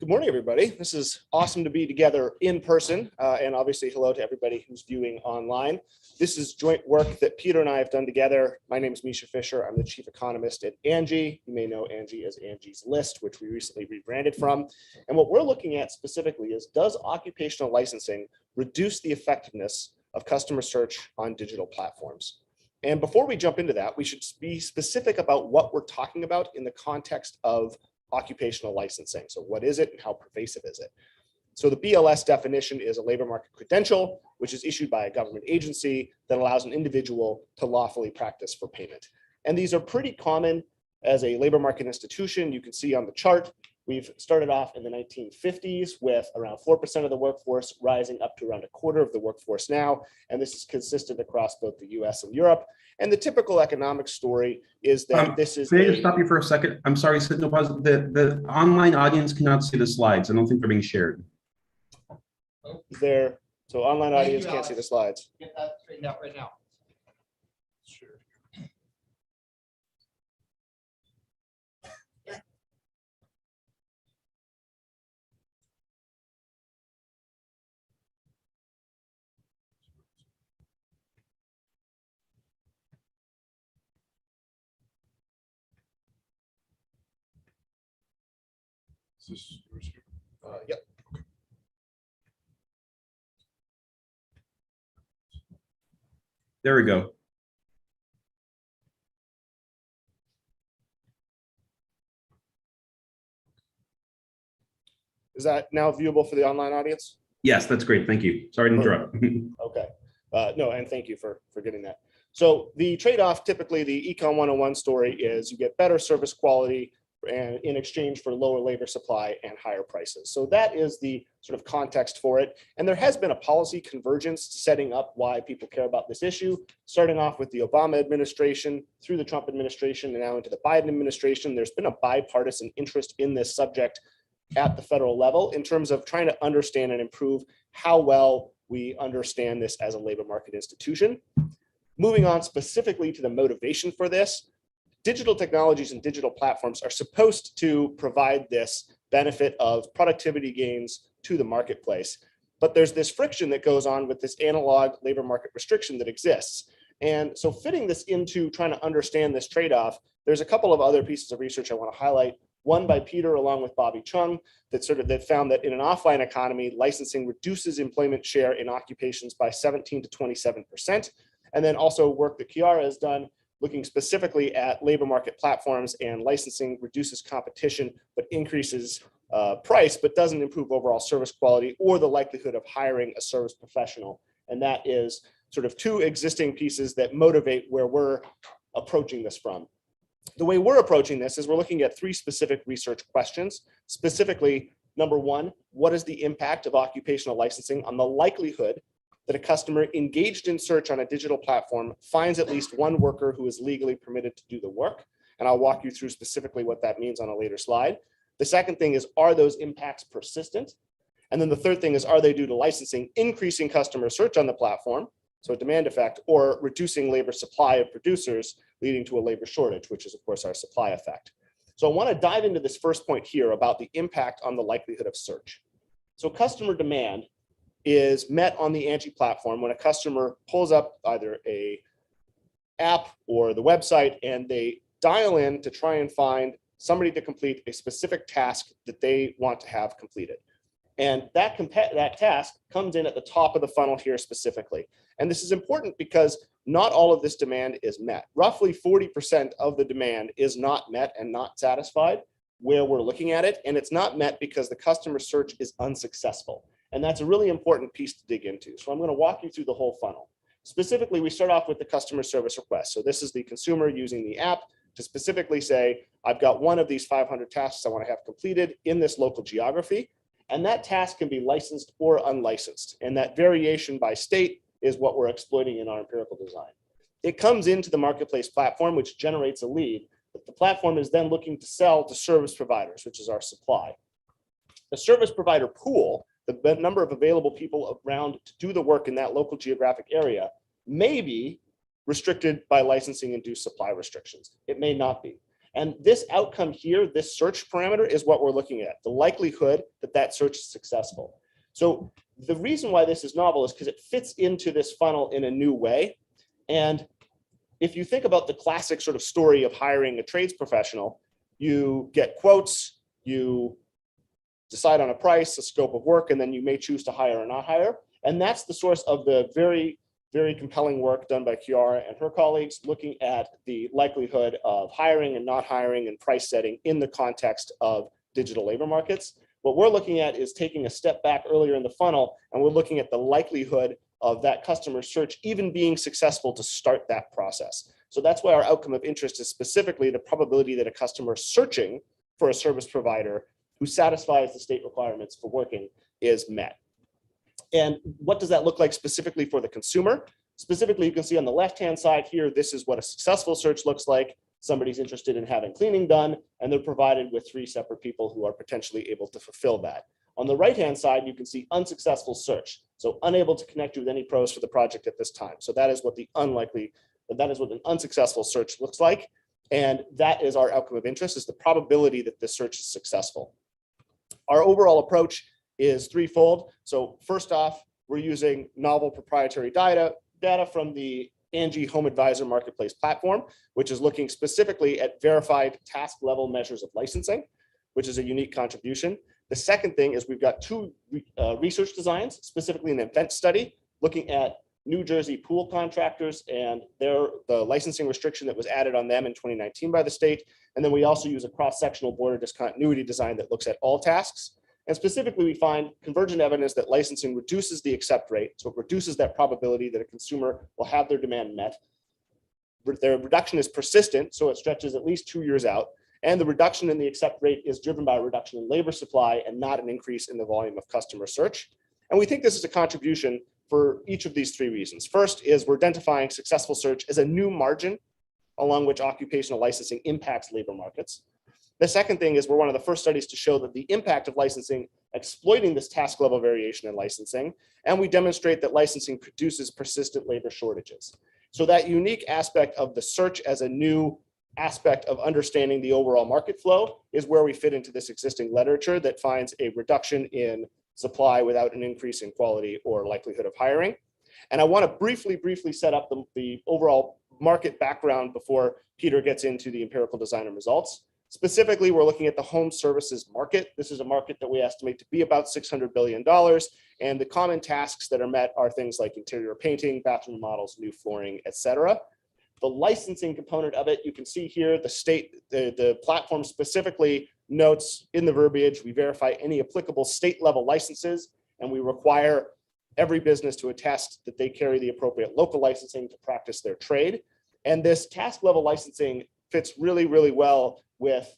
Good morning, everybody. This is awesome to be together in person, and obviously hello to everybody who's viewing online. This is joint work that Peter and I have done together. My name is Mischa Fisher. I'm the chief economist at Angi. You may know Angi as Angi's List, which we recently rebranded from. And what we're looking at specifically is, does occupational licensing reduce the effectiveness of customer search on digital platforms? And before we jump into that, we should be specific about what we're talking about in the context of occupational licensing. So what is it and how pervasive is it? So the BLS definition is a labor market credential, which is issued by a government agency that allows an individual to lawfully practice for payment. And these are pretty common as a labor market institution. You can see on the chart, we've started off in the 1950s with around 4% of the workforce, rising up to around a quarter of the workforce now. And this is consistent across both the US and Europe. And the typical economic story is that this is— May I just stop you for a second? I'm sorry, no pause. The online audience cannot see the slides. I don't think they're being shared. So online audience can't see the slides. Get that straightened out right now. Sure. Yep. There we go. Is that now viewable for the online audience? Yes, that's great. Thank you. Sorry to interrupt. Okay. No, and thank you for getting that. So the trade-off, typically the Econ 101 story is you get better service quality and in exchange for lower labor supply and higher prices. So that is the sort of context for it. And there has been a policy convergence setting up why people care about this issue, starting off with the Obama administration, through the Trump administration, and now into the Biden administration. There's been a bipartisan interest in this subject at the federal level in terms of trying to understand and improve how well we understand this as a labor market institution. Moving on specifically to the motivation for this, digital technologies and digital platforms are supposed to provide this benefit of productivity gains to the marketplace. But there's this friction that goes on with this analog labor market restriction that exists. And so fitting this into trying to understand this trade-off, there's a couple of other pieces of research I want to highlight. One by Peter along with Bobby Chung that found that in an offline economy, licensing reduces employment share in occupations by 17 to 27%. And then also work that Chiara has done looking specifically at labor market platforms, and licensing reduces competition, but increases price, but doesn't improve overall service quality or the likelihood of hiring a service professional. And that is sort of two existing pieces that motivate where we're approaching this from. The way we're approaching this is we're looking at three specific research questions. Specifically, number one, what is the impact of occupational licensing on the likelihood that a customer engaged in search on a digital platform finds at least one worker who is legally permitted to do the work? And I'll walk you through specifically what that means on a later slide. The second thing is, are those impacts persistent? And then the third thing is, are they due to licensing increasing customer search on the platform, so a demand effect, or reducing labor supply of producers, leading to a labor shortage, which is of course our supply effect. So I want to dive into this first point here about the impact on the likelihood of search. So customer demand is met on the Angi platform when a customer pulls up either a app or the website and they dial in to try and find somebody to complete a specific task that they want to have completed. And that task comes in at the top of the funnel here specifically. And this is important because not all of this demand is met. Roughly 40% of the demand is not met and not satisfied where we're looking at it. And it's not met because the customer search is unsuccessful. And that's a really important piece to dig into. So I'm going to walk you through the whole funnel. Specifically, we start off with the customer service request. So this is the consumer using the app to specifically say, I've got one of these 500 tasks I want to have completed in this local geography. And that task can be licensed or unlicensed. And that variation by state is what we're exploiting in our empirical design. It comes into the marketplace platform, which generates a lead that the platform is then looking to sell to service providers, which is our supply. The service provider pool, the number of available people around to do the work in that local geographic area, may be restricted by licensing induced supply restrictions. It may not be. And this outcome here, this search parameter is what we're looking at, the likelihood that that search is successful. So the reason why this is novel is because it fits into this funnel in a new way. And if you think about the classic sort of story of hiring a trades professional, you get quotes, you decide on a price, a scope of work, and then you may choose to hire or not hire. And that's the source of the very, very compelling work done by Chiara and her colleagues, looking at the likelihood of hiring and not hiring and price setting in the context of digital labor markets. What we're looking at is taking a step back earlier in the funnel, and we're looking at the likelihood of that customer search even being successful to start that process. So that's why our outcome of interest is specifically the probability that a customer searching for a service provider who satisfies the state requirements for working is met. And what does that look like specifically for the consumer? Specifically, you can see on the left-hand side here, this is what a successful search looks like. Somebody's interested in having cleaning done, and they're provided with 3 separate people who are potentially able to fulfill that. On the right-hand side, you can see unsuccessful search. So unable to connect with any pros for the project at this time. So that is what an unsuccessful search looks like. And that is our outcome of interest, is the probability that this search is successful. Our overall approach is threefold. So first off, we're using novel proprietary data from the Angi Home Advisor Marketplace platform, which is looking specifically at verified task level measures of licensing, which is a unique contribution. The second thing is we've got 2 research designs, specifically an event study, looking at New Jersey pool contractors and the licensing restriction that was added on them in 2019 by the state. And then we also use a cross-sectional border discontinuity design that looks at all tasks. And specifically, we find convergent evidence that licensing reduces the accept rate. So it reduces that probability that a consumer will have their demand met. Their reduction is persistent, so it stretches at least 2 years out. And the reduction in the accept rate is driven by a reduction in labor supply and not an increase in the volume of customer search. And we think this is a contribution for each of these 3 reasons. First is we're identifying successful search as a new margin along which occupational licensing impacts labor markets. The second thing is we're one of the first studies to show that the impact of licensing exploiting this task level variation in licensing, and we demonstrate that licensing produces persistent labor shortages. So that unique aspect of the search as a new aspect of understanding the overall market flow is where we fit into this existing literature that finds a reduction in supply without an increase in quality or likelihood of hiring. And I want to briefly set up the overall market background before Peter gets into the empirical design and results. Specifically, we're looking at the home services market. This is a market that we estimate to be about $600 billion. And the common tasks that are met are things like interior painting, bathroom remodels, new flooring, et cetera. The licensing component of it, you can see here, the platform specifically notes in the verbiage, we verify any applicable state level licenses, and we require every business to attest that they carry the appropriate local licensing to practice their trade. And this task level licensing fits really, really well with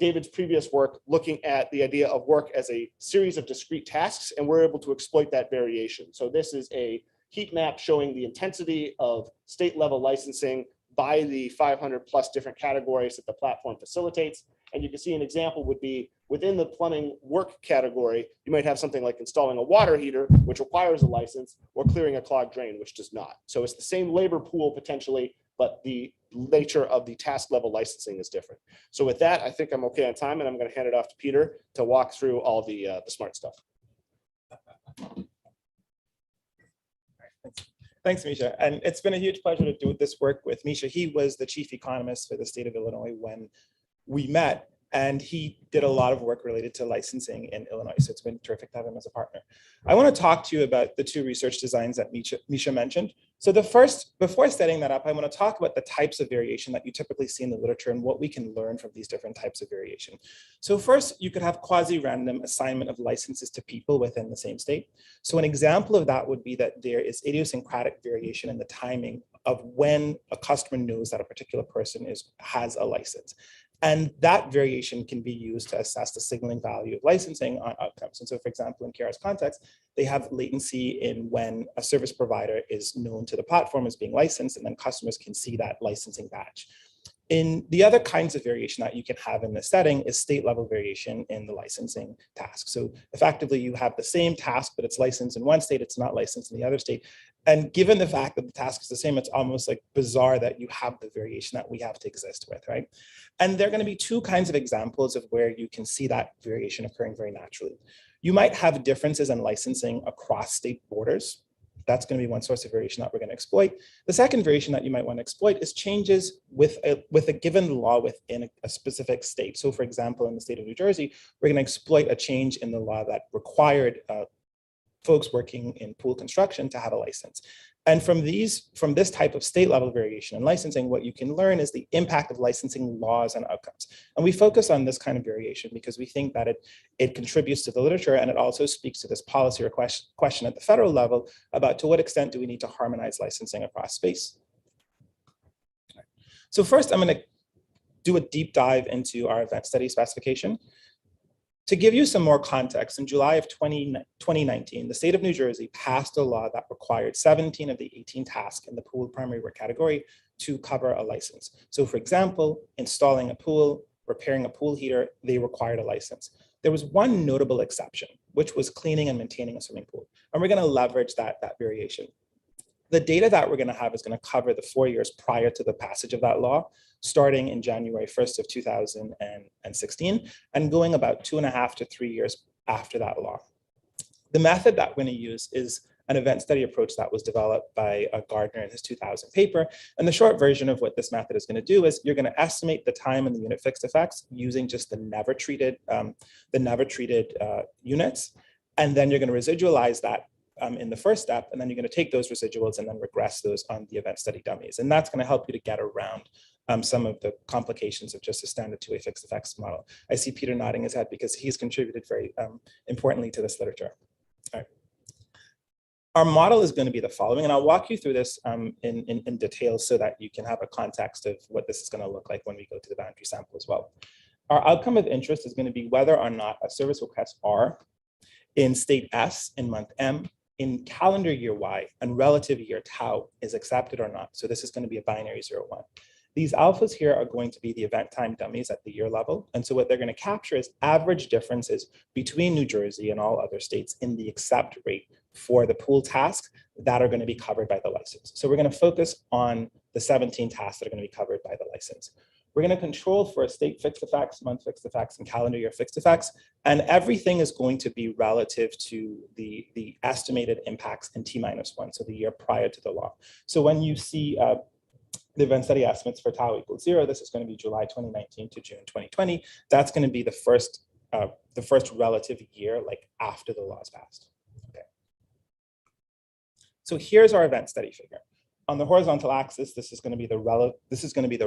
David's previous work looking at the idea of work as a series of discrete tasks, and we're able to exploit that variation. So this is a heat map showing the intensity of state level licensing by the 500 plus different categories that the platform facilitates. And you can see an example would be within the plumbing work category, you might have something like installing a water heater, which requires a license, or clearing a clogged drain, which does not. So it's the same labor pool potentially, but the nature of the task level licensing is different. So with that, I think I'm okay on time, and I'm going to hand it off to Peter to walk through all the smart stuff. Thanks, Mischa. And it's been a huge pleasure to do this work with Mischa. He was the chief economist for the state of Illinois when we met, and he did a lot of work related to licensing in Illinois. So it's been terrific to have him as a partner. I want to talk to you about the 2 research designs that Mischa mentioned. So the first, before setting that up, I want to talk about the types of variation that you typically see in the literature and what we can learn from these different types of variation. So first, you could have quasi-random assignment of licenses to people within the same state. So an example of that would be that there is idiosyncratic variation in the timing of when a customer knows that a particular person has a license. And that variation can be used to assess the signaling value of licensing on outcomes. And so, for example, in Chiara's context, they have latency in when a service provider is known to the platform as being licensed, and then customers can see that licensing badge. In the other kinds of variation that you can have in this setting is state level variation in the licensing task. So effectively, you have the same task, but it's licensed in one state, it's not licensed in the other state. And given the fact that the task is the same, it's almost like bizarre that you have the variation that we have to exist with, right? And there are going to be two kinds of examples of where you can see that variation occurring very naturally. You might have differences in licensing across state borders. That's going to be one source of variation that we're going to exploit. The second variation that you might want to exploit is changes with a given law within a specific state. So for example, in the state of New Jersey, we're going to exploit a change in the law that required folks working in pool construction to have a license. And from this type of state level variation in licensing, what you can learn is the impact of licensing laws and outcomes. And we focus on this kind of variation because we think that it contributes to the literature, and it also speaks to this policy or question at the federal level about to what extent do we need to harmonize licensing across space. So first, I'm going to do a deep dive into our event study specification. To give you some more context, in July of 2019, the state of New Jersey passed a law that required 17 of the 18 tasks in the pool primary work category to cover a license. So for example, installing a pool, repairing a pool heater, they required a license. There was one notable exception, which was cleaning and maintaining a swimming pool. And we're going to leverage that variation. The data that we're going to have is going to cover the 4 years prior to the passage of that law, starting in January 1st of 2016 and going about 2.5 to 3 years after that law. The method that we're going to use is an event study approach that was developed by Gardner in his 2000 paper. And the short version of what this method is going to do is you're going to estimate the time and the unit fixed effects using just the never treated units. And then you're going to residualize that in the first step, and then you're going to take those residuals and then regress those on the event study dummies. And that's going to help you to get around some of the complications of just a standard two-way fixed effects model. I see Peter nodding his head because he's contributed very importantly to this literature. All right. Our model is going to be the following, and I'll walk you through this in detail so that you can have a context of what this is going to look like when we go to the boundary sample as well. Our outcome of interest is going to be whether or not a service request R in state S in month M in calendar year Y and relative year tau is accepted or not. So this is going to be a binary 0-1. These alphas here are going to be the event time dummies at the year level. And so what they're going to capture is average differences between New Jersey and all other states in the accept rate for the pool tasks that are going to be covered by the license. So we're going to focus on the 17 tasks that are going to be covered by the license. We're going to control for state fixed effects, month fixed effects, and calendar year fixed effects. And everything is going to be relative to the estimated impacts in T-1, so the year prior to the law. So when you see the event study estimates for tau equals 0, this is going to be July 2019 to June 2020. That's going to be the first relative year, like after the law is passed. Okay. So here's our event study figure. On the horizontal axis, this is going to be the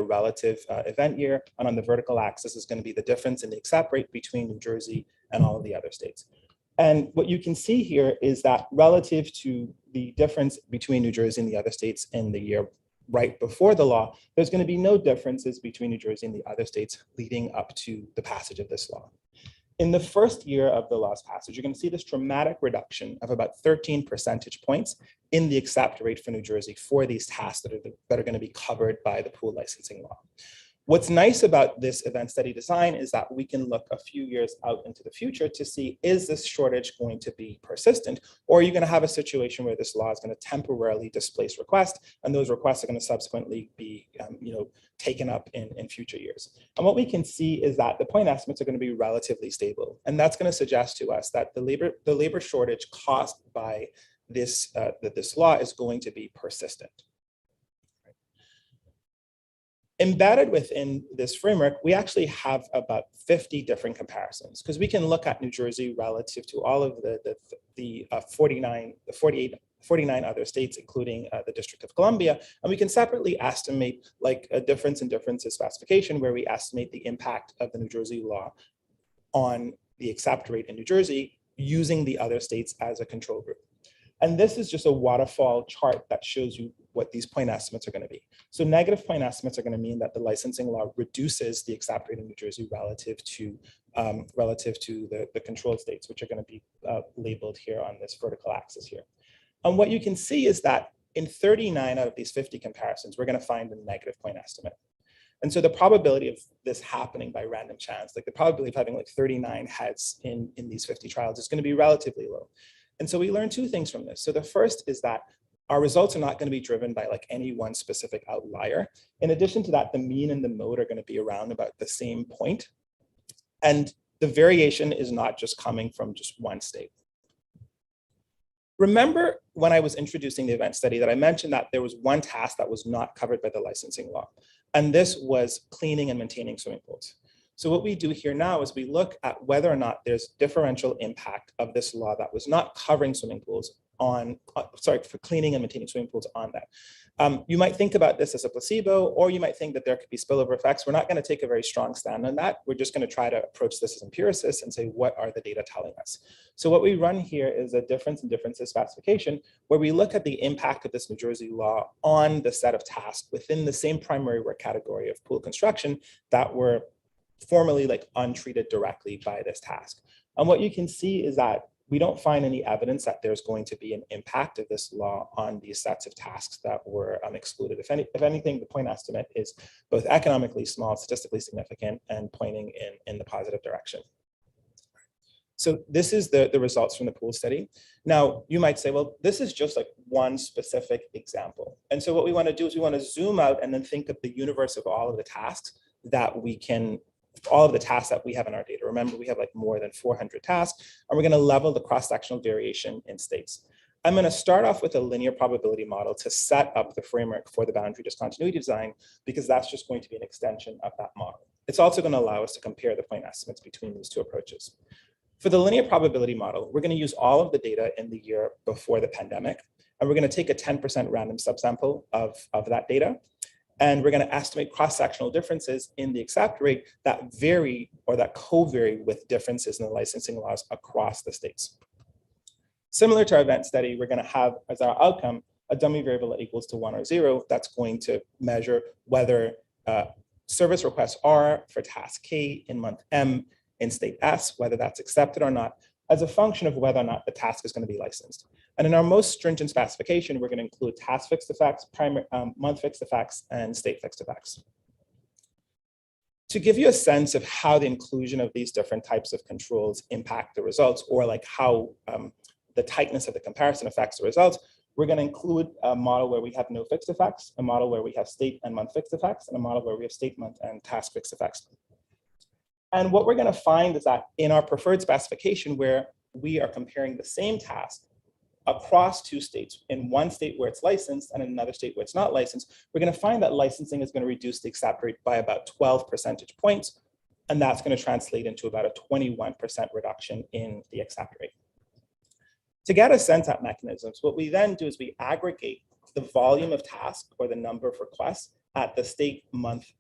relative event year, and on the vertical axis is going to be the difference in the accept rate between New Jersey and all of the other states. And what you can see here is that relative to the difference between New Jersey and the other states in the year right before the law, there's going to be no differences between New Jersey and the other states leading up to the passage of this law. In the first year of the law's passage, you're going to see this dramatic reduction of about 13 percentage points in the accept rate for New Jersey for these tasks that are going to be covered by the pool licensing law. What's nice about this event study design is that we can look a few years out into the future to see, is this shortage going to be persistent, or are you going to have a situation where this law is going to temporarily displace requests, and those requests are going to subsequently be taken up in future years. And what we can see is that the point estimates are going to be relatively stable, and that's going to suggest to us that the labor shortage caused by this law is going to be persistent. Embedded within this framework, we actually have about 50 different comparisons, because we can look at New Jersey relative to all of the 49 other states, including the District of Columbia, and we can separately estimate like a difference in differences specification, where we estimate the impact of the New Jersey law on the accept rate in New Jersey using the other states as a control group. And this is just a waterfall chart that shows you what these point estimates are going to be. So negative point estimates are going to mean that the licensing law reduces the accept rate in New Jersey relative to the controlled states, which are going to be labeled here on this vertical axis here. And what you can see is that in 39 out of these 50 comparisons, we're going to find a negative point estimate. And so the probability of this happening by random chance, like the probability of having like 39 heads in these 50 trials, is going to be relatively low. And so we learned two things from this. So the first is that our results are not going to be driven by like any one specific outlier. In addition to that, the mean and the mode are going to be around about the same point. And the variation is not just coming from just one state. Remember when I was introducing the event study that I mentioned that there was one task that was not covered by the licensing law, and this was cleaning and maintaining swimming pools. So what we do here now is we look at whether or not there's differential impact of this law that was not covering swimming pools on, for cleaning and maintaining swimming pools on that. You might think about this as a placebo, or you might think that there could be spillover effects. We're not going to take a very strong stand on that. We're just going to try to approach this as empiricists and say, what are the data telling us? So what we run here is a difference in differences specification, where we look at the impact of this New Jersey law on the set of tasks within the same primary work category of pool construction that were formerly like untreated directly by this task. And what you can see is that we don't find any evidence that there's going to be an impact of this law on these sets of tasks that were excluded. If anything, the point estimate is both economically small, statistically significant, and pointing in the positive direction. So this is the results from the pool study. Now, you might say, well, this is just like one specific example. And so what we want to do is we want to zoom out and then think of the universe of all of the tasks that we can, all of the tasks that we have in our data. Remember, we have like more than 400 tasks, and we're going to level the cross-sectional variation in states. I'm going to start off with a linear probability model to set up the framework for the boundary discontinuity design, because that's just going to be an extension of that model. It's also going to allow us to compare the point estimates between these two approaches. For the linear probability model, we're going to use all of the data in the year before the pandemic, and we're going to take a 10% random subsample of that data. And we're going to estimate cross-sectional differences in the accept rate that vary or that co-vary with differences in the licensing laws across the states. Similar to our event study, we're going to have as our outcome a dummy variable that equals to 1 or 0 that's going to measure whether service requests are for task K in month M in state S, whether that's accepted or not, as a function of whether or not the task is going to be licensed. And in our most stringent specification, we're going to include task fixed effects, month fixed effects, and state fixed effects. To give you a sense of how the inclusion of these different types of controls impact the results, or like how the tightness of the comparison affects the results, we're going to include a model where we have no fixed effects, a model where we have state and month fixed effects, and a model where we have state, month, and task fixed effects. And what we're going to find is that in our preferred specification, where we are comparing the same task across two states, in one state where it's licensed and in another state where it's not licensed, we're going to find that licensing is going to reduce the accept rate by about 12 percentage points. And that's going to translate into about a 21% reduction in the accept rate. To get a sense at mechanisms, what we then do is we aggregate the volume of tasks or the number of requests at the state month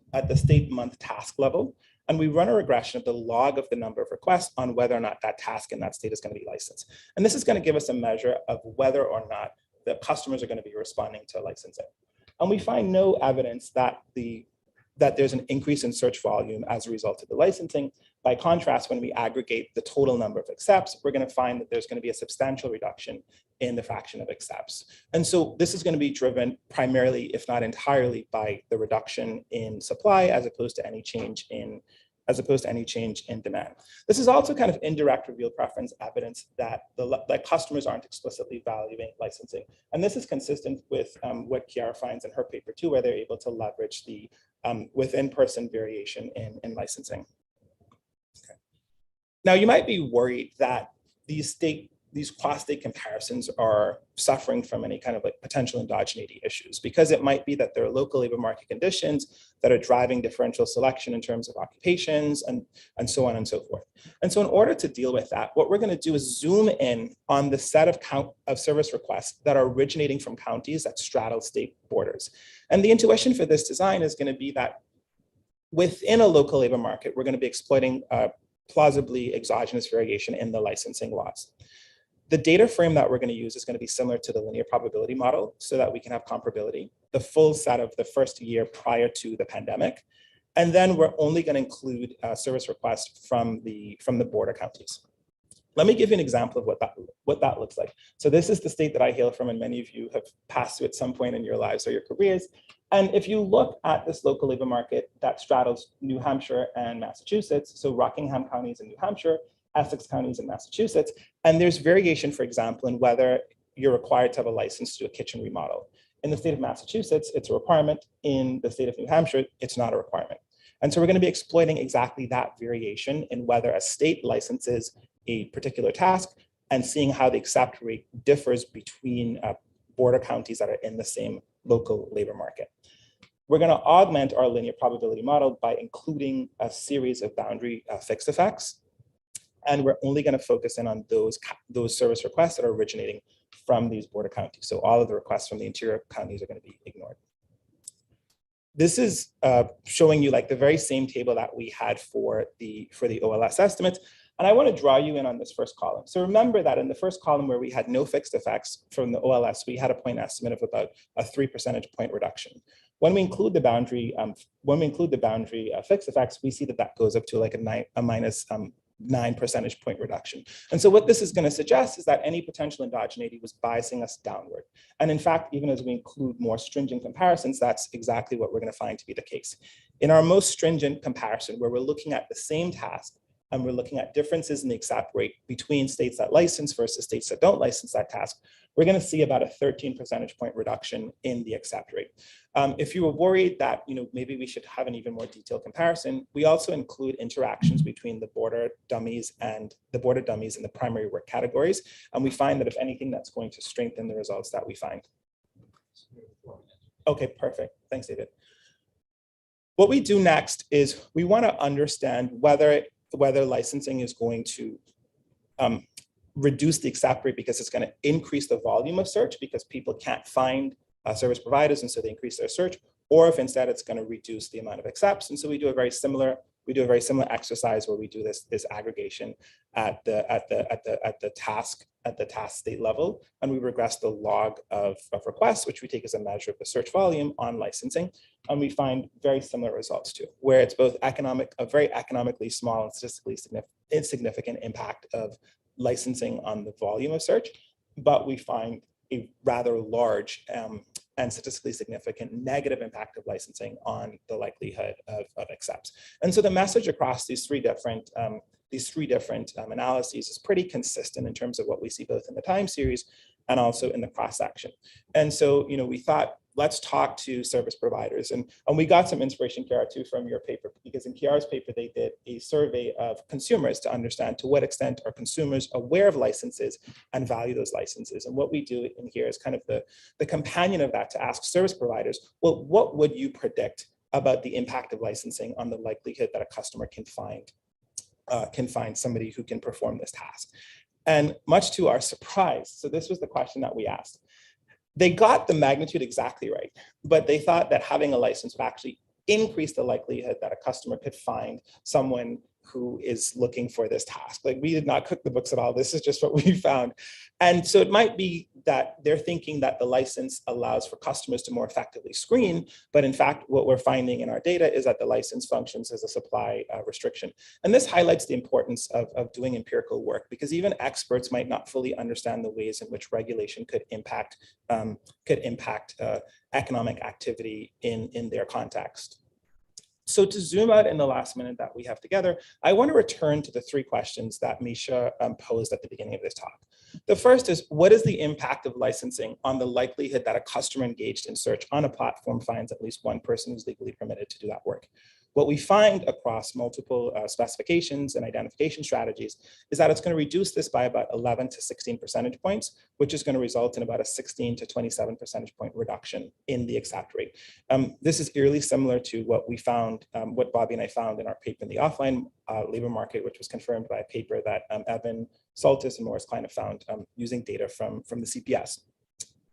task level. And we run a regression of the log of the number of requests on whether or not that task in that state is going to be licensed. And this is going to give us a measure of whether or not the customers are going to be responding to licensing. And we find no evidence that there's an increase in search volume as a result of the licensing. By contrast, when we aggregate the total number of accepts, we're going to find that there's going to be a substantial reduction in the fraction of accepts. And so this is going to be driven primarily, if not entirely, by the reduction in supply as opposed to any change in demand. This is also kind of indirect revealed preference evidence that that customers aren't explicitly valuing licensing. And this is consistent with what Chiara finds in her paper too, where they're able to leverage the within-person variation in licensing. Okay. Now, you might be worried that these cross-state comparisons are suffering from any kind of like potential endogeneity issues, because it might be that there are local labor market conditions that are driving differential selection in terms of occupations and so on and so forth. And so in order to deal with that, what we're going to do is zoom in on the set of service requests that are originating from counties that straddle state borders. And the intuition for this design is going to be that within a local labor market, we're going to be exploiting plausibly exogenous variation in the licensing laws. The data frame that we're going to use is going to be similar to the linear probability model so that we can have comparability, the full set of the first year prior to the pandemic. And then we're only going to include service requests from the border counties. Let me give you an example of what that looks like. So this is the state that I hail from, and many of you have passed through at some point in your lives or your careers. And if you look at this local labor market that straddles New Hampshire and Massachusetts, so Rockingham counties in New Hampshire, Essex counties in Massachusetts, and there's variation, for example, in whether you're required to have a license to do a kitchen remodel. In the state of Massachusetts, it's a requirement. In the state of New Hampshire, it's not a requirement. And so we're going to be exploiting exactly that variation in whether a state licenses a particular task and seeing how the accept rate differs between border counties that are in the same local labor market. We're going to augment our linear probability model by including a series of boundary fixed effects. And we're only going to focus in on those service requests that are originating from these border counties. So all of the requests from the interior counties are going to be ignored. This is showing you like the very same table that we had for the OLS estimates. And I want to draw you in on this first column. So remember that in the first column where we had no fixed effects from the OLS, we had a point estimate of about a 3 percentage point reduction. When we include the boundary, fixed effects, we see that that goes up to like a minus 9 percentage point reduction. And so what this is going to suggest is that any potential endogeneity was biasing us downward. And in fact, even as we include more stringent comparisons, that's exactly what we're going to find to be the case. In our most stringent comparison, where we're looking at the same task, and we're looking at differences in the accept rate between states that license versus states that don't license that task, we're going to see about a 13 percentage point reduction in the accept rate. If you were worried that maybe we should have an even more detailed comparison, we also include interactions between the border dummies and the primary work categories. And we find that if anything, that's going to strengthen the results that we find. Okay, perfect. Thanks, David. What we do next is we want to understand whether licensing is going to reduce the accept rate because it's going to increase the volume of search because people can't find service providers and so they increase their search, or if instead it's going to reduce the amount of accepts. And so we do a very similar exercise where we do this aggregation at the task state level, and we regress the log of requests, which we take as a measure of the search volume on licensing, and we find very similar results too, where it's both a very economically small and statistically insignificant impact of licensing on the volume of search, but we find a rather large and statistically significant negative impact of licensing on the likelihood of accepts. And so the message across these three different analyses is pretty consistent in terms of what we see both in the time series and also in the cross-section. And so, we thought, let's talk to service providers. And we got some inspiration, Kiara, too, from your paper, because in Kiara's paper, they did a survey of consumers to understand to what extent are consumers aware of licenses and value those licenses. And what we do in here is kind of the companion of that to ask service providers, well, what would you predict about the impact of licensing on the likelihood that a customer can find somebody who can perform this task? And much to our surprise, so this was the question that we asked. They got the magnitude exactly right, but they thought that having a license would actually increase the likelihood that a customer could find someone who is looking for this task. Like, we did not cook the books at all. This is just what we found. And so it might be that they're thinking that the license allows for customers to more effectively screen, but in fact, what we're finding in our data is that the license functions as a supply restriction. And this highlights the importance of doing empirical work, because even experts might not fully understand the ways in which regulation could impact economic activity in their context. So to zoom out in the last minute that we have together, I want to return to the three questions that Mischa posed at the beginning of this talk. The first is, what is the impact of licensing on the likelihood that a customer engaged in search on a platform finds at least one person who's legally permitted to do that work? What we find across multiple specifications and identification strategies is that it's going to reduce this by about 11 to 16 percentage points, which is going to result in about a 16 to 27 percentage point reduction in the accept rate. This is eerily similar to what we found, what Bobby and I found in our paper in the offline labor market, which was confirmed by a paper that Evan Saltis and Morris Klein have found using data from the CPS.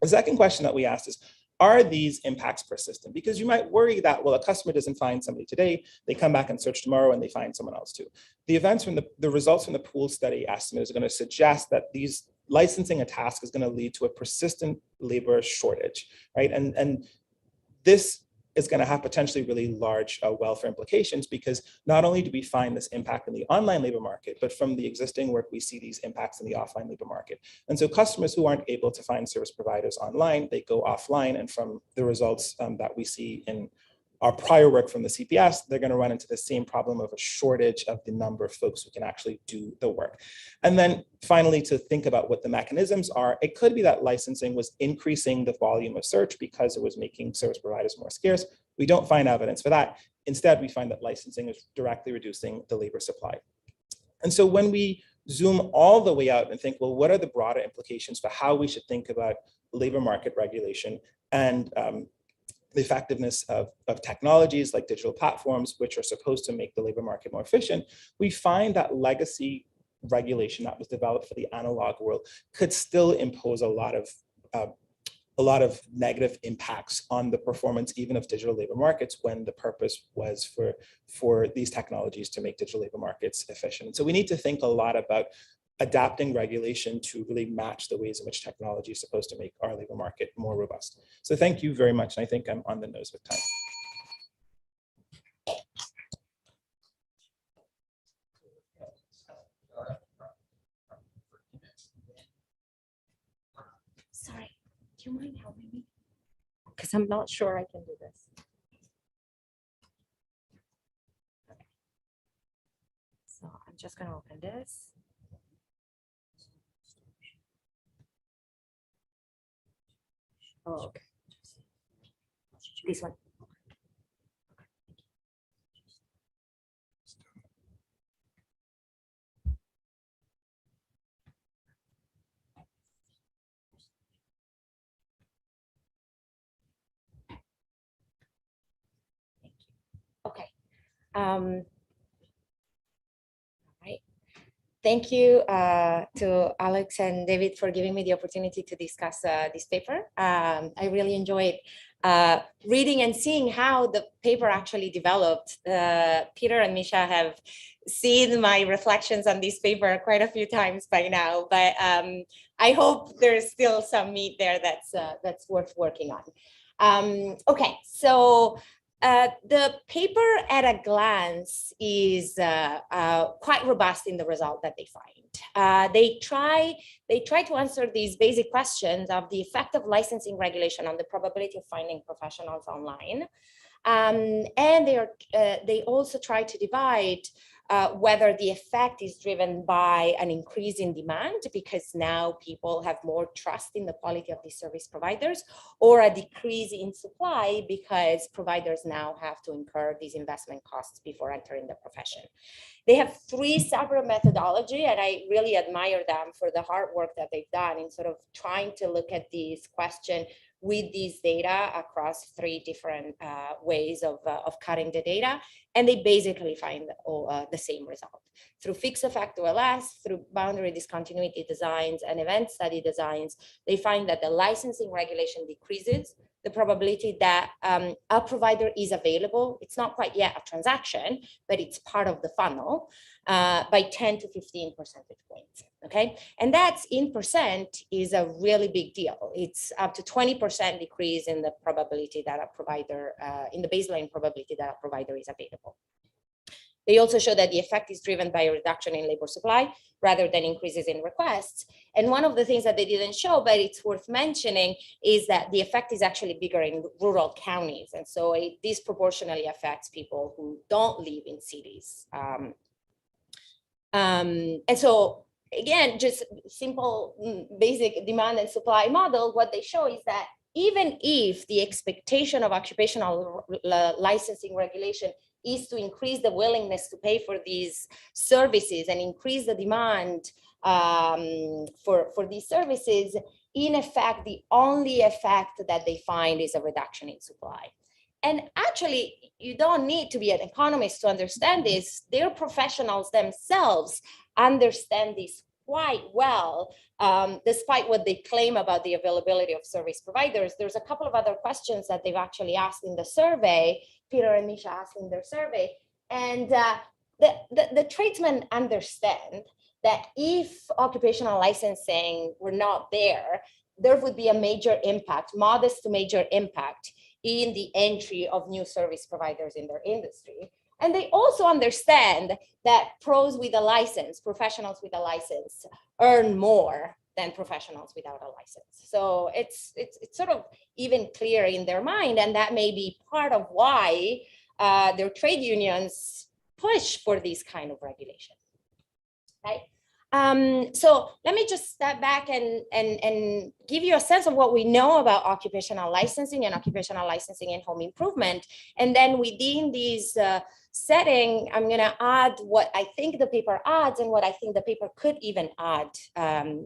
The second question that we asked is, are these impacts persistent? Because you might worry that, well, a customer doesn't find somebody today, they come back and search tomorrow and they find someone else too. The events from the results from the pool study estimate is going to suggest that these licensing a task is going to lead to a persistent labor shortage, right? And this is going to have potentially really large welfare implications, because not only do we find this impact in the online labor market, but from the existing work, we see these impacts in the offline labor market. And so customers who aren't able to find service providers online, they go offline. And from the results that we see in our prior work from the CPS, they're going to run into the same problem of a shortage of the number of folks who can actually do the work. And then finally, to think about what the mechanisms are, it could be that licensing was increasing the volume of search because it was making service providers more scarce. We don't find evidence for that. Instead, we find that licensing is directly reducing the labor supply. And so when we zoom all the way out and think, well, what are the broader implications for how we should think about labor market regulation and the effectiveness of technologies like digital platforms, which are supposed to make the labor market more efficient, we find that legacy regulation that was developed for the analog world could still impose a lot of negative impacts on the performance even of digital labor markets when the purpose was for these technologies to make digital labor markets efficient. And so we need to think a lot about adapting regulation to really match the ways in which technology is supposed to make our labor market more robust. So thank you very much. And I think I'm on the nose with time. Sorry, do you mind helping me? Because I'm not sure I can do this. Okay. So I'm just going to open this. Oh, okay. This one. Okay. All right. Thank you to Alex and David for giving me the opportunity to discuss this paper. I really enjoyed reading and seeing how the paper actually developed. Peter and Mischa have seen my reflections on this paper quite a few times by now, but I hope there's still some meat there that's worth working on. Okay, so the paper at a glance is quite robust in the result that they find. They try to answer these basic questions of the effect of licensing regulation on the probability of finding professionals online. And they also try to divide whether the effect is driven by an increase in demand because now people have more trust in the quality of these service providers, or a decrease in supply because providers now have to incur these investment costs before entering the profession. They have three separate methodology, and I really admire them for the hard work that they've done in sort of trying to look at this question with these data across three different ways of cutting the data. And they basically find the same result. Through fixed effect OLS, through boundary discontinuity designs and event study designs, they find that the licensing regulation decreases the probability that a provider is available. It's not quite yet a transaction, but it's part of the funnel by 10 to 15 percentage points. Okay, and that's in percent is a really big deal. It's up to 20% decrease in the probability that a provider, in the baseline probability that a provider is available. They also show that the effect is driven by a reduction in labor supply rather than increases in requests. And one of the things that they didn't show, but it's worth mentioning, is that the effect is actually bigger in rural counties. And so it disproportionately affects people who don't live in cities. And so, again, just simple, basic demand and supply model, what they show is that even if the expectation of occupational licensing regulation is to increase the willingness to pay for these services and increase the demand for these services, in effect, the only effect that they find is a reduction in supply. And actually, you don't need to be an economist to understand this. Their professionals themselves understand this quite well, despite what they claim about the availability of service providers. There's a couple of other questions that they've actually asked in the survey, Peter and Mischa asked in their survey, and the tradesmen understand that if occupational licensing were not there, there would be a major impact, modest to major impact, in the entry of new service providers in their industry. And they also understand that pros with a license, professionals with a license, earn more than professionals without a license. So it's sort of even clear in their mind, and that may be part of why their trade unions push for these kind of regulation. Okay. So let me just step back and give you a sense of what we know about occupational licensing and occupational licensing in home improvement. And then within these setting, I'm going to add what I think the paper adds and what I think the paper could even add,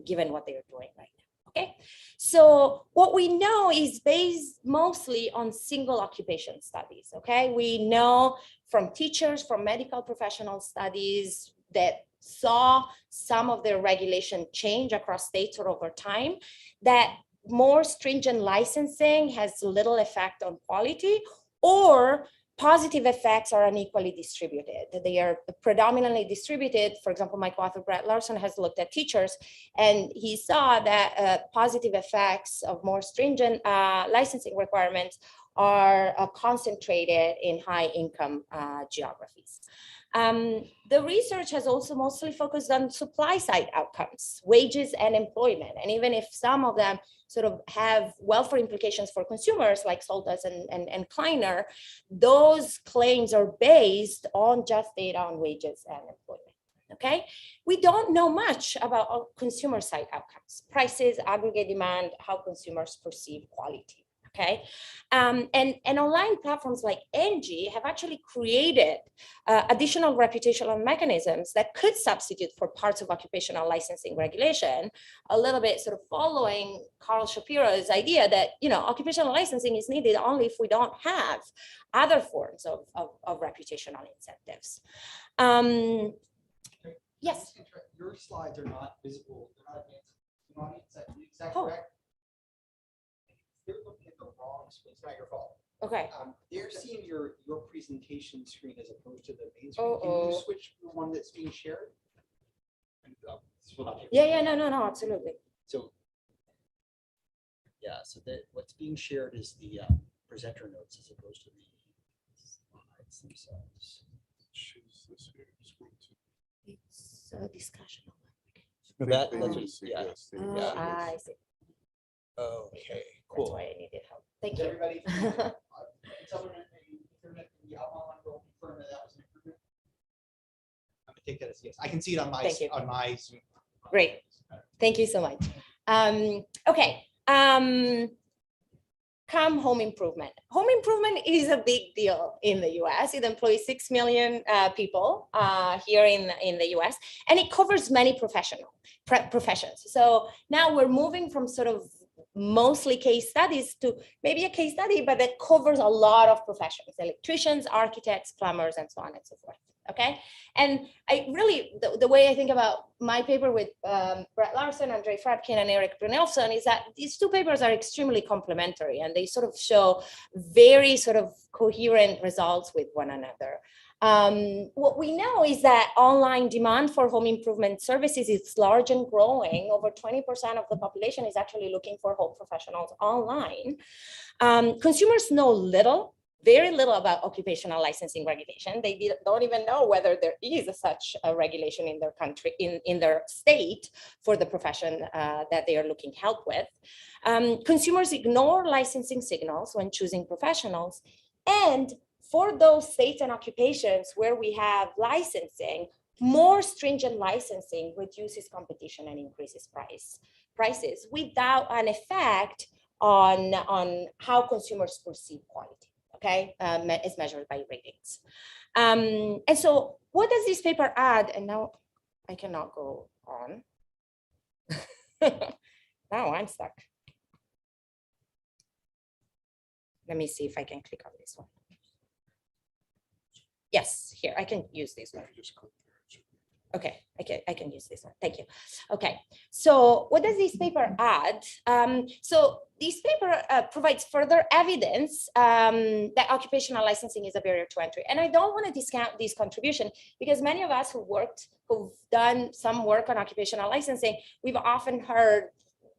given what they're doing right now. Okay, so what we know is based mostly on single occupation studies. Okay, we know from teachers, from medical professional studies that saw some of their regulation change across states or over time, that more stringent licensing has little effect on quality, or positive effects are unequally distributed. They are predominantly distributed. For example, my co-author Brett Larson has looked at teachers, and he saw that positive effects of more stringent licensing requirements are concentrated in high income geographies. The research has also mostly focused on supply side outcomes, wages and employment. And even if some of them sort of have welfare implications for consumers like Soltas and Kleiner, those claims are based on just data on wages and employment. Okay, we don't know much about consumer side outcomes, prices, aggregate demand, how consumers perceive quality. Okay, and online platforms like Angi have actually created additional reputational mechanisms that could substitute for parts of occupational licensing regulation, a little bit sort of following Carl Shapiro's idea that, you know, occupational licensing is needed only if we don't have other forms of reputational incentives. Yes. Your slides are not visible. They're not advanced to the audience. Is that Oh. correct? They're looking at the wrong screen. It's not your fault. Okay. They're seeing your presentation screen as opposed to the main screen. Can Uh-oh. you switch to the one that's being shared? Yeah, no, absolutely. So, yeah, so that what's being shared is the presenter notes as opposed to the slides themselves. It's a discussion. That's what, yeah. Oh, I see. Okay, That's cool. why I needed help. Thank Is you. everybody, someone in the internet, the outline will confirm that that was an improvement? I'm gonna take that as yes. I can see it on my, Thank you. on my Zoom. Great. Thank you so much. Okay. Come home improvement. Home improvement is a big deal in the US. It employs 6 million people here in the US, and it covers many professions. So now we're moving from sort of mostly case studies to maybe a case study, but that covers a lot of professions: electricians, architects, plumbers, and so on and so forth. Okay, and I really, the way I think about my paper with Brett Larson, Andre Fradkin, and Eric Brynjolfsson is that these two papers are extremely complementary, and they sort of show very sort of coherent results with one another. What we know is that online demand for home improvement services is large and growing. Over 20% of the population is actually looking for home professionals online. Consumers know very little about occupational licensing regulation. They don't even know whether there is such a regulation in their country, in their state, for the profession that they are looking help with. Consumers ignore licensing signals when choosing professionals, and for those states and occupations where we have licensing, more stringent licensing reduces competition and increases prices without an effect on how consumers perceive quality. Okay, is measured by ratings. And so what does this paper add? And now I cannot go on. Now I'm stuck. Let me see if I can click on this one. Yes, here, I can use this one. Okay, I can use this one. Thank you. Okay, so what does this paper add? So this paper provides further evidence that occupational licensing is a barrier to entry. And I don't want to discount this contribution, because many of us who've done some work on occupational licensing, we've often heard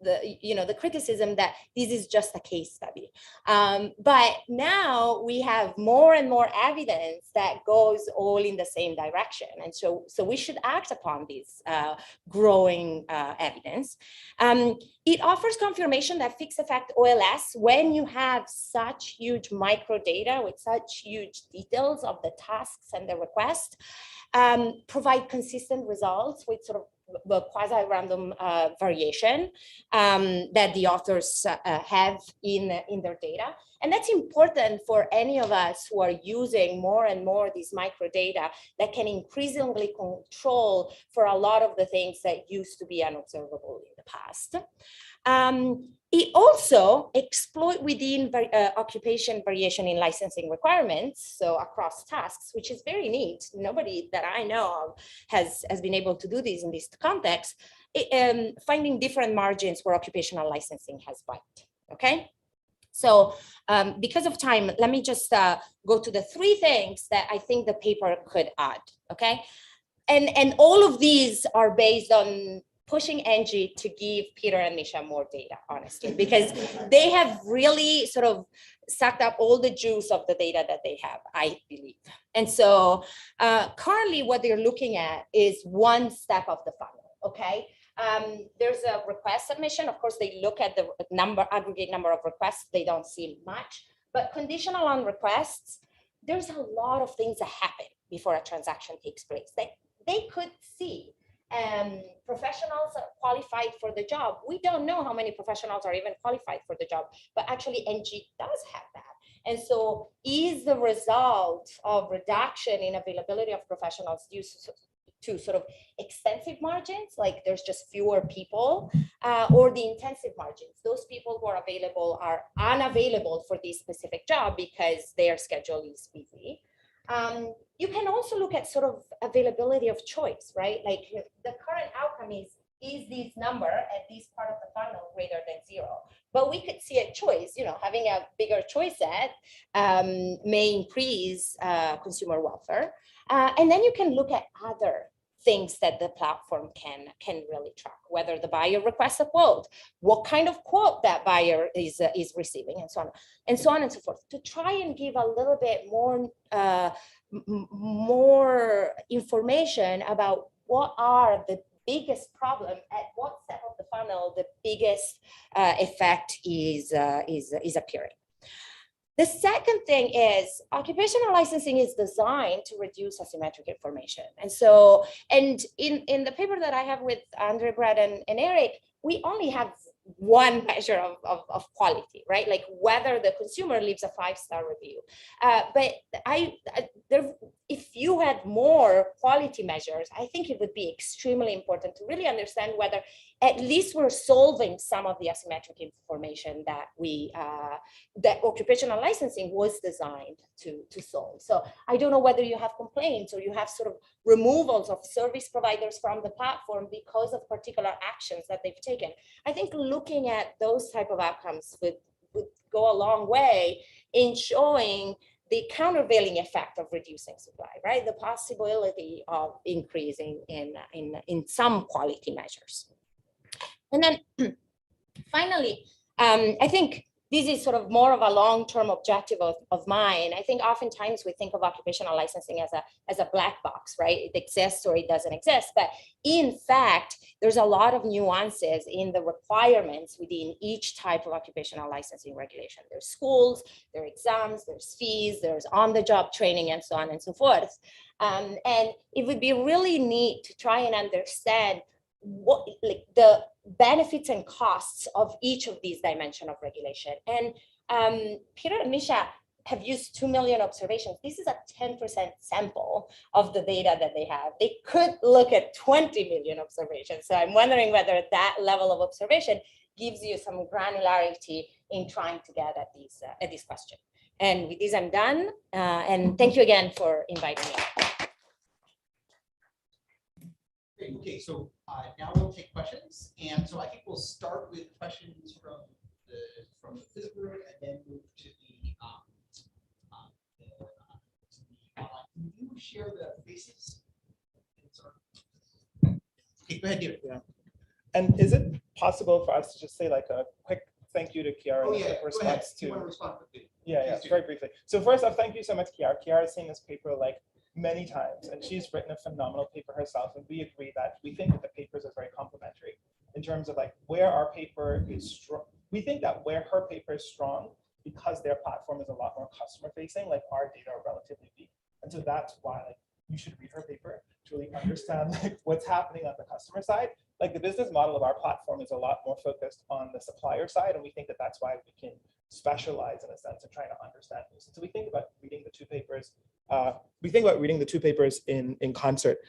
the criticism that this is just a case study. But now we have more and more evidence that goes all in the same direction. And so we should act upon this growing evidence. It offers confirmation that fixed effect OLS, when you have such huge micro data with such huge details of the tasks and the request, provide consistent results with sort of the quasi-random variation that the authors have in their data. And that's important for any of us who are using more and more these microdata that can increasingly control for a lot of the things that used to be unobservable in the past. It also exploit within occupation variation in licensing requirements, so across tasks, which is very neat. Nobody that I know of has been able to do this in this context, finding different margins where occupational licensing has bite, okay? So because of time, let me just go to the 3 things that I think the paper could add, okay? And all of these are based on pushing Angi to give Peter and Mischa more data, honestly, because they have really sort of sucked up all the juice of the data that they have, I believe. And so currently what they're looking at is one step of the funnel, okay? There's a request submission. Of course, they look at the aggregate number of requests. They don't see much, but conditional on requests, there's a lot of things that happen before a transaction takes place. They could see professionals are qualified for the job. We don't know how many professionals are even qualified for the job, but actually Angi does have that. And so is the result of reduction in availability of professionals due to sort of extensive margins, like there's just fewer people, or the intensive margins? Those people who are available are unavailable for this specific job because their schedule is busy. You can also look at sort of availability of choice, right? Like the current outcome is this number at this part of the funnel greater than 0? But we could see a choice, having a bigger choice set may increase consumer welfare. And then you can look at other things that the platform can really track, whether the buyer requests a quote, what kind of quote that buyer is receiving, and so on and so on and so forth, to try and give a little bit more information about what are the biggest problem at what step of the funnel the biggest effect is appearing. The second thing is occupational licensing is designed to reduce asymmetric information. And so, and in the paper that I have with Andre, Brad, and Eric, we only have one measure of quality, right? Like whether the consumer leaves a 5-star review. But if you had more quality measures, I think it would be extremely important to really understand whether at least we're solving some of the asymmetric information that that occupational licensing was designed to solve. So I don't know whether you have complaints or you have sort of removals of service providers from the platform because of particular actions that they've taken. I think looking at those type of outcomes would go a long way in showing the countervailing effect of reducing supply, right? The possibility of increasing in some quality measures. And then finally, I think this is sort of more of a long-term objective of mine. I think oftentimes we think of occupational licensing as a black box, right? It exists or it doesn't exist. But in fact, there's a lot of nuances in the requirements within each type of occupational licensing regulation. There's schools, there are exams, there's fees, there's on-the-job training, and so on and so forth. And it would be really neat to try and understand what, like, the benefits and costs of each of these dimensions of regulation. And Peter and Mischa have used 2 million observations. This is a 10% sample of the data that they have. They could look at 20 million observations. So I'm wondering whether that level of observation gives you some granularity in trying to get at this question. And with this, I'm done. And thank you again for inviting me. Okay, so now we'll take questions, and so I think we'll start with questions from the physical room, and then move to the online. Can you share the faces? Okay, go ahead, David. And is it possible for us to just say like a quick thank you to Kiara Oh, and a yeah, quick go ahead. response Do you want to to? respond quickly? Yeah, Please do. very briefly. So first off, thank you so much, Kiara. Kiara has seen this paper like many times, and she's written a phenomenal paper herself. And we agree that we think that the papers are very complementary in terms of like where our paper is strong. We think that where her paper is strong, because their platform is a lot more customer facing, like our data are relatively weak. And so that's why like you should read her paper to really understand like what's happening on the customer side. Like the business model of our platform is a lot more focused on the supplier side, and we think that that's why we can specialize in a sense of trying to understand this. So we think about reading the two papers. In concert.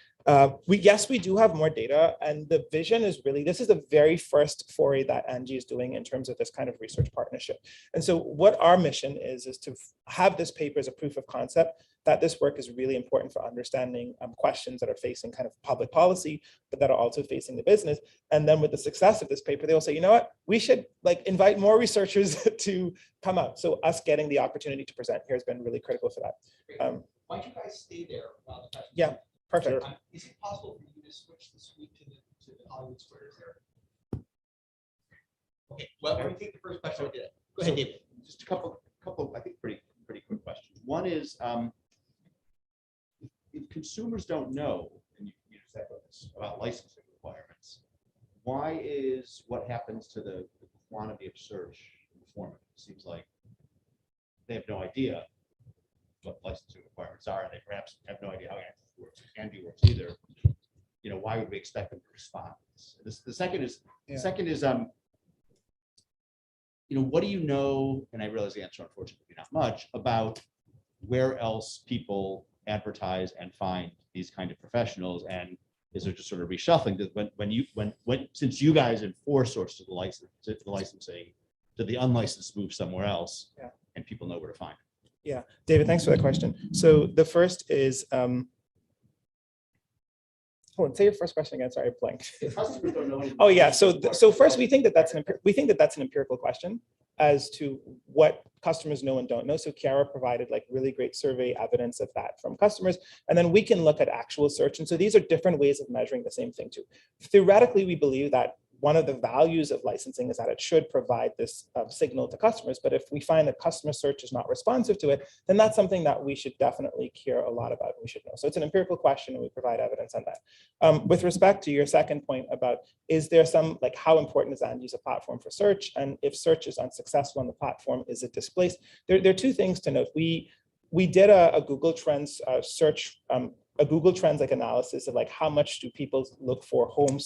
Yes, we do have more data, and the vision is really, this is the very first foray that Angi is doing in terms of this kind of research partnership. And so what our mission is to have this paper as a proof of concept that this work is really important for understanding questions that are facing kind of public policy, but that are also facing the business. And then with the success of this paper, they will say, you know what, we should like invite more researchers to come out. So us getting the opportunity to present here has been really critical for that. Why don't you guys stay there while the questions? Yeah, perfect. Is it possible for you to switch the screen to the Hollywood squares there? Okay, well, let me take the first question. Go ahead, David. Just a couple, I think, pretty quick questions. One is, if consumers don't know, and you just echoed this, about licensing requirements, why is what happens to the quantity of search informative? It seems like they have no idea what licensing requirements are, and they perhaps have no idea how Angi works either. You know, why would we expect them to respond? The second is, you know, what do you know? And I realize the answer, unfortunately, not much about where else people advertise and find these kind of professionals, and is there just sort of reshuffling? When since you guys enforce sources of the licensing, did the unlicensed move somewhere else? Yeah. And people know where to find it? Yeah, David, thanks for that question. So the first is, hold on, say your first question again. Sorry, I blanked. Customers don't know anything. Oh yeah, so first we think that that's an empirical question as to what customers know and don't know. So Kiara provided like really great survey evidence of that from customers, and then we can look at actual search. And so these are different ways of measuring the same thing too. Theoretically, we believe that one of the values of licensing is that it should provide this signal to customers. But if we find that customer search is not responsive to it, then that's something that we should definitely care a lot about. We should know. So it's an empirical question, and we provide evidence on that. With respect to your second point about, is there some, like, how important is Angi as a platform for search? And if search is unsuccessful on the platform, is it displaced? There are two things to note. We did a Google Trends search, a Google Trends like analysis of like how much do people look for home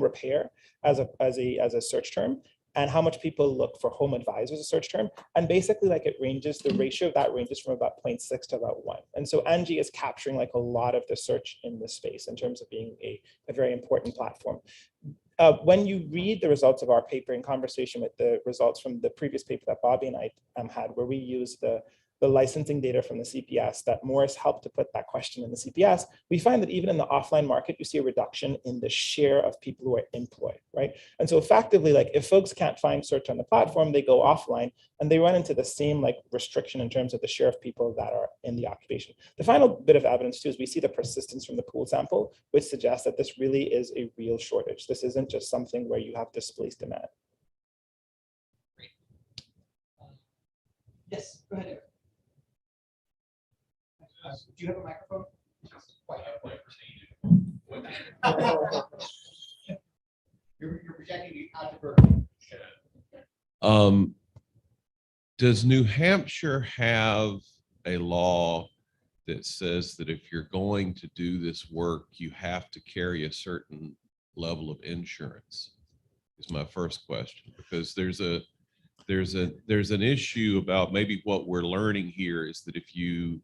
repair as a search term, and how much people look for home advisor as a search term. And basically like it ranges, the ratio of that ranges from about 0.6 to about 1. And so Angi is capturing like a lot of the search in this space in terms of being a very important platform. When you read the results of our paper in conversation with the results from the previous paper that Bobby and I had, where we use the licensing data from the CPS that Morris helped to put that question in the CPS, we find that even in the offline market, you see a reduction in the share of people who are employed, right? And so effectively, like if folks can't find search on the platform, they go offline, and they run into the same like restriction in terms of the share of people that are in the occupation. The final bit of evidence too is we see the persistence from the pool sample, which suggests that this really is a real shortage. This isn't just something where you have displaced demand. Great. Yes, go ahead, Eric. Do you have a microphone? You're projecting out to Berkeley. Does New Hampshire have a law that says that if you're going to do this work, you have to carry a certain level of insurance? Is my first question, because there's an issue about maybe what we're learning here is that if you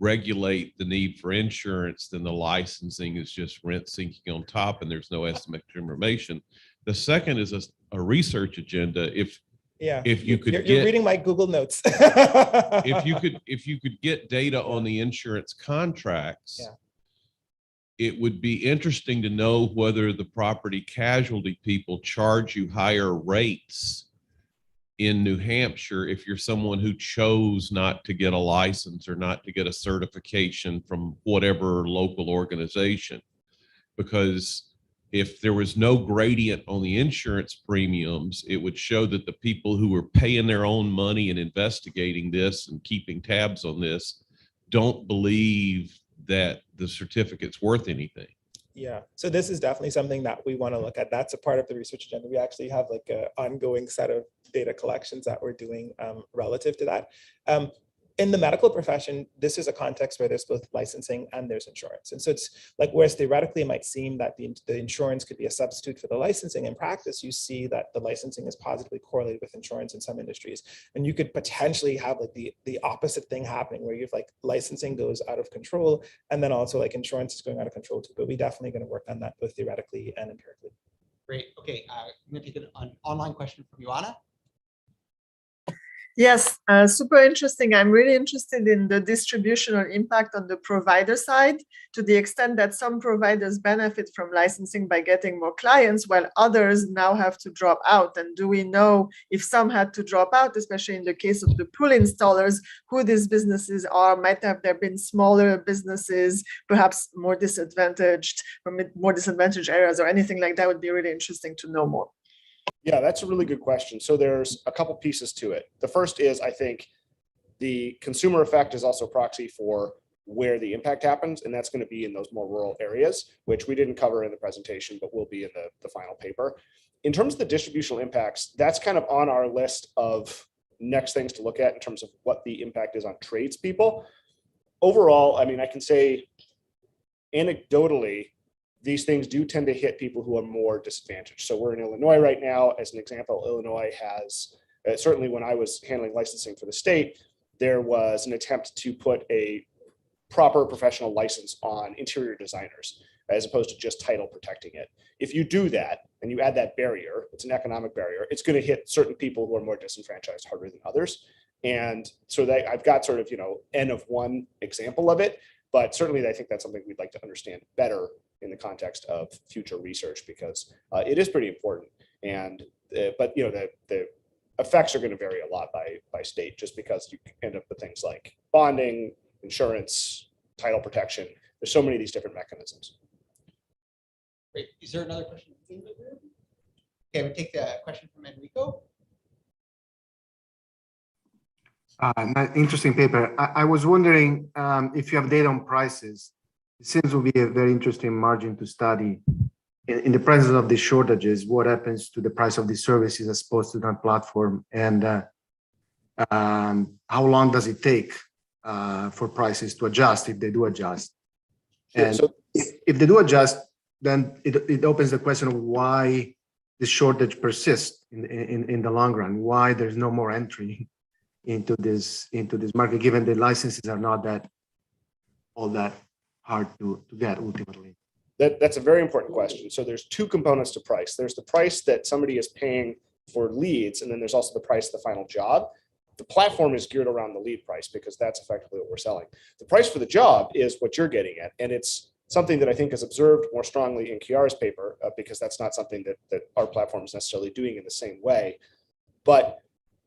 regulate the need for insurance, then the licensing is just rent sinking on top, and there's no estimated information. The second is a research agenda. If you could you're reading my Google Notes. if you could get data on the insurance contracts, it would be interesting to know whether the property casualty people charge you higher rates in New Hampshire if you're someone who chose not to get a license or not to get a certification from whatever local organization. Because if there was no gradient on the insurance premiums, it would show that the people who were paying their own money and investigating this and keeping tabs on this don't believe that the certificate's worth anything. Yeah, so this is definitely something that we want to look at. That's a part of the research agenda. We actually have like an ongoing set of data collections that we're doing relative to that. In the medical profession, this is a context where there's both licensing and there's insurance. And so it's like, whereas theoretically it might seem that the insurance could be a substitute for the licensing, in practice, you see that the licensing is positively correlated with insurance in some industries. And you could potentially have like the opposite thing happening, where you've like licensing goes out of control, and then also like insurance is going out of control too. But we definitely going to work on that both theoretically and empirically. Great. Okay, I'm going to take an online question from Joanna. Yes, super interesting. I'm really interested in the distributional impact on the provider side, to the extent that some providers benefit from licensing by getting more clients, while others now have to drop out. And do we know if some had to drop out, especially in the case of the pool installers, who these businesses are? Might have there been smaller businesses, perhaps more disadvantaged, from more disadvantaged areas, or anything like that? Would be really interesting to know more. Yeah, that's a really good question. So there's a couple pieces to it. The first is, I think the consumer effect is also a proxy for where the impact happens, and that's going to be in those more rural areas, which we didn't cover in the presentation, but will be in the final paper. In terms of the distributional impacts, that's kind of on our list of next things to look at in terms of what the impact is on tradespeople. Overall, I mean, I can say anecdotally, these things do tend to hit people who are more disadvantaged. So we're in Illinois right now. As an example, Illinois has, certainly when I was handling licensing for the state, there was an attempt to put a proper professional license on interior designers, as opposed to just title protecting it. If you do that and you add that barrier, it's an economic barrier, it's going to hit certain people who are more disenfranchised harder than others. And so that I've got sort of, N of one example of it, but certainly I think that's something we'd like to understand better in the context of future research, because it is pretty important. And but the effects are going to vary a lot by state, just because you end up with things like bonding, insurance, title protection. There's so many of these different mechanisms. Great. Is there another question in the room? Okay, we take the question from Enrico. Interesting paper. I was wondering if you have data on prices. It seems to be a very interesting margin to study. In the presence of these shortages, what happens to the price of these services as opposed to that platform? And how long does it take for prices to adjust, if they do adjust? And so if they do adjust, then it opens the question of why the shortage persists in the long run, why there's no more entry into this market, given the licenses are not all that hard to get ultimately. That's a very important question. So there's two components to price. There's the price that somebody is paying for leads, and then there's also the price of the final job. The platform is geared around the lead price, because that's effectively what we're selling. The price for the job is what you're getting at, and it's something that I think is observed more strongly in Chiara's paper, because that's not something that our platform is necessarily doing in the same way. But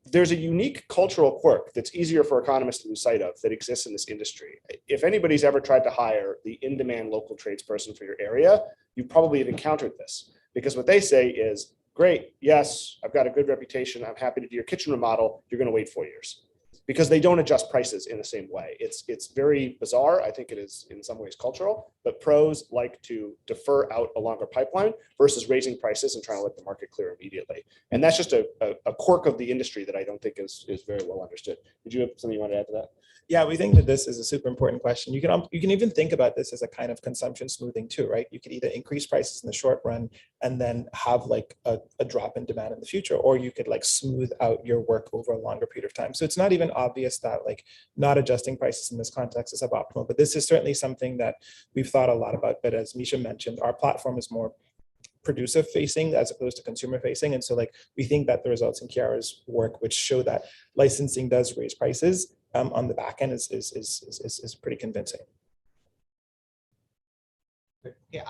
there's a unique cultural quirk that's easier for economists to lose sight of that exists in this industry. If anybody's ever tried to hire the in-demand local tradesperson for your area, you probably have encountered this, because what they say is, great, yes, I've got a good reputation, I'm happy to do your kitchen remodel, you're going to wait 4 years. Because they don't adjust prices in the same way. It's very bizarre. I think it is in some ways cultural, but pros like to defer out a longer pipeline versus raising prices and trying to let the market clear immediately. And that's just a quirk of the industry that I don't think is very well understood. Did you have something you want to add to that? Yeah, we think that this is a super important question. You can even think about this as a kind of consumption smoothing too, right? You could either increase prices in the short run and then have like a drop in demand in the future, or you could like smooth out your work over a longer period of time. So it's not even obvious that like not adjusting prices in this context is suboptimal, but this is certainly something that we've thought a lot about. But as Mischa mentioned, our platform is more producer facing as opposed to consumer facing. And so like we think that the results in Chiara's work, which show that licensing does raise prices on the back end, is pretty convincing. Okay,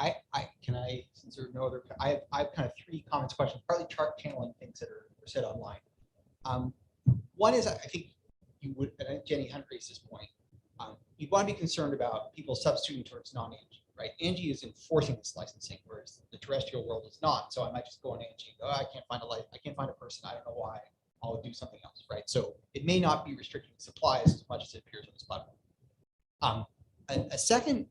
since there are no other, I have kind of three comments, questions, partly chart channeling things that are said online. One is, I think you would, and Jenny Hunt raised this point, you'd want to be concerned about people substituting towards non-agent, right? Angi is enforcing this licensing, whereas the terrestrial world is not. So I might just go on Angi and go, oh, I can't find a person. I don't know why. I'll do something else, right? So it may not be restricting supplies as much as it appears on this platform. A second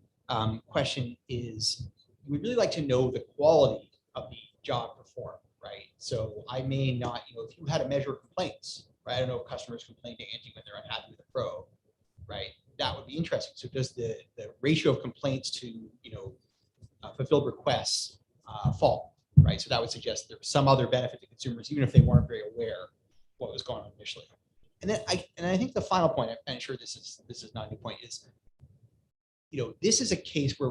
question is, we'd really like to know the quality of the job performed, right? So I may not, if you had a measure of complaints, right? I don't know if customers complain to Angi when they're unhappy with a pro, right? That would be interesting. So does the ratio of complaints to, fulfilled requests fall, right? So that would suggest there's some other benefit to consumers, even if they weren't very aware what was going on initially. And then I think the final point, I'm sure this is not a new point, is, this is a case where,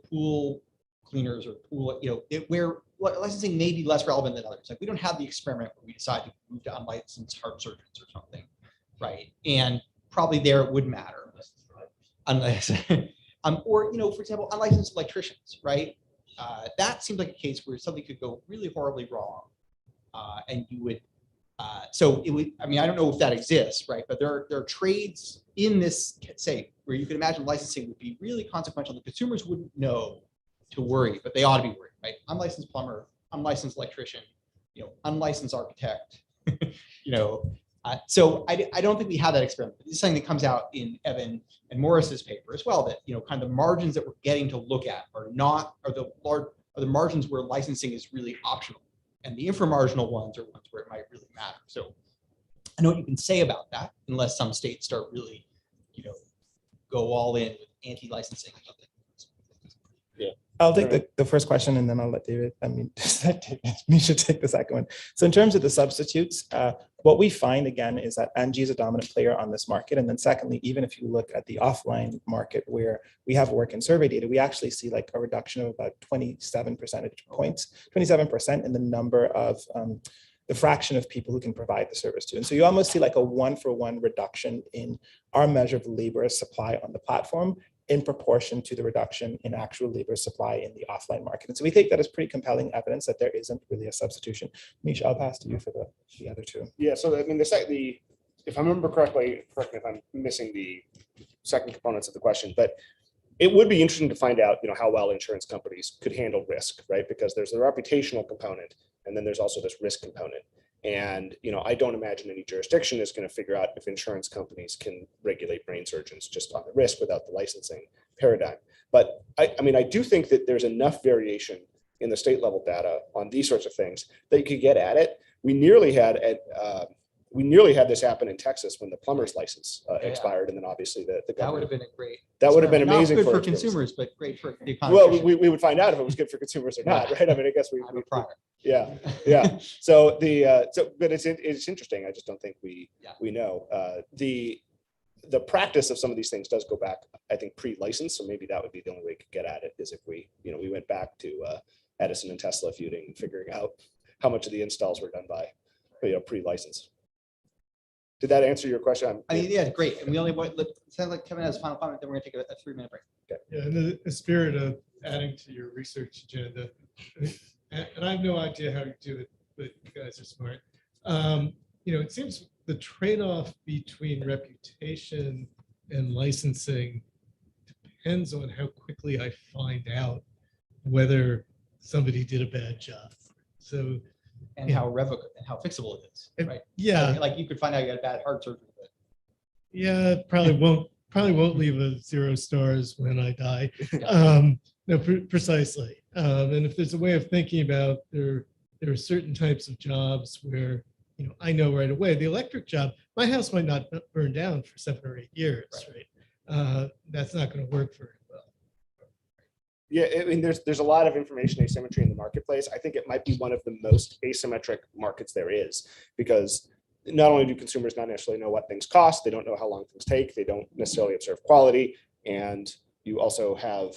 pool cleaners or pool, where licensing may be less relevant than others. Like we don't have the experiment where we decide to move to unlicensed heart surgeons or something, right? And probably there it would matter. Unless, or, for example, unlicensed electricians, right? That seems like a case where something could go really horribly wrong. And you would, so it would, I don't know if that exists, right? But there are trades in this, say, where you can imagine licensing would be really consequential. The consumers wouldn't know to worry, but they ought to be worried, right? Unlicensed plumber, unlicensed electrician, unlicensed architect, so I don't think we have that experiment. This is something that comes out in Evan and Morris's paper as well, that, kind of the margins that we're getting to look at are the margins where licensing is really optional. And the inframarginal ones are ones where it might really matter. So I know what you can say about that, unless some states start really, go all in with anti-licensing. Yeah. I'll take the first question and then I'll let Mischa take the second one. So in terms of the substitutes, what we find again is that Angi is a dominant player on this market. And then secondly, even if you look at the offline market where we have work and survey data, we actually see like a reduction of about 27 percentage points, 27% in the number of the fraction of people who can provide the service to. And so you almost see like a 1-for-1 reduction in our measure of labor supply on the platform in proportion to the reduction in actual labor supply in the offline market. And so we think that is pretty compelling evidence that there isn't really a substitution. Mischa, I'll pass to you for the other two. Yeah, so if I remember correctly, correct me if I'm missing the second components of the question, but it would be interesting to find out, how well insurance companies could handle risk, right? Because there's the reputational component, and then there's also this risk component. And, I don't imagine any jurisdiction is going to figure out if insurance companies can regulate brain surgeons just on the risk without the licensing paradigm. But I do think that there's enough variation in the state level data on these sorts of things that you could get at it. We nearly had this happen in Texas when the plumber's license expired, and then obviously the That would government. have been a great. That would have been amazing Not good for experiments. consumers, but great for the economy. Well, we would find out if it was good for consumers or not, right? I guess we. I'm a product. Yeah, yeah. So but it's interesting. I just don't think we know. The practice of some of these things does go back, I think, pre-license. So maybe that would be the only way we could get at it, is if we went back to Edison and Tesla feuding and figuring out how much of the installs were done by pre-license. Did that answer your question? Yeah, great. And we only want, it sounds like Kevin has a final comment, then we're gonna take a 3-minute break. Okay. Yeah, in the spirit of adding to your research agenda, and I have no idea how you do it, but you guys are smart. It seems the trade-off between reputation and licensing depends on how quickly I find out whether somebody did a bad job. So, And how revocable and how fixable it is, right? yeah, Like you could find out you got a bad heart surgery, but yeah, probably won't leave a 0 stars when I die. No, precisely. And if there's a way of thinking about there are certain types of jobs where I know right away the electric job, my house might not burn down for 7 or 8 years, right? That's not going to work very well. Yeah, there's a lot of information asymmetry in the marketplace. I think it might be one of the most asymmetric markets there is, because not only do consumers not necessarily know what things cost, they don't know how long things take, they don't necessarily observe quality, and you also have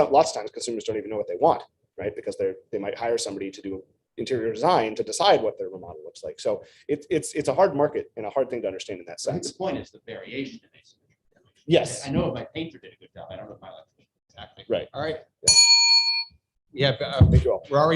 lots of times consumers don't even know what they want, right? Because they might hire somebody to do interior design to decide what their remodel looks like. So it's a hard market and a hard thing to understand in that I think sense. the point is the variation in asymmetry. Yes. I know if my painter did a good job. I don't know if my electrician. exactly. Right. All right. Yeah, Thank you all. we're already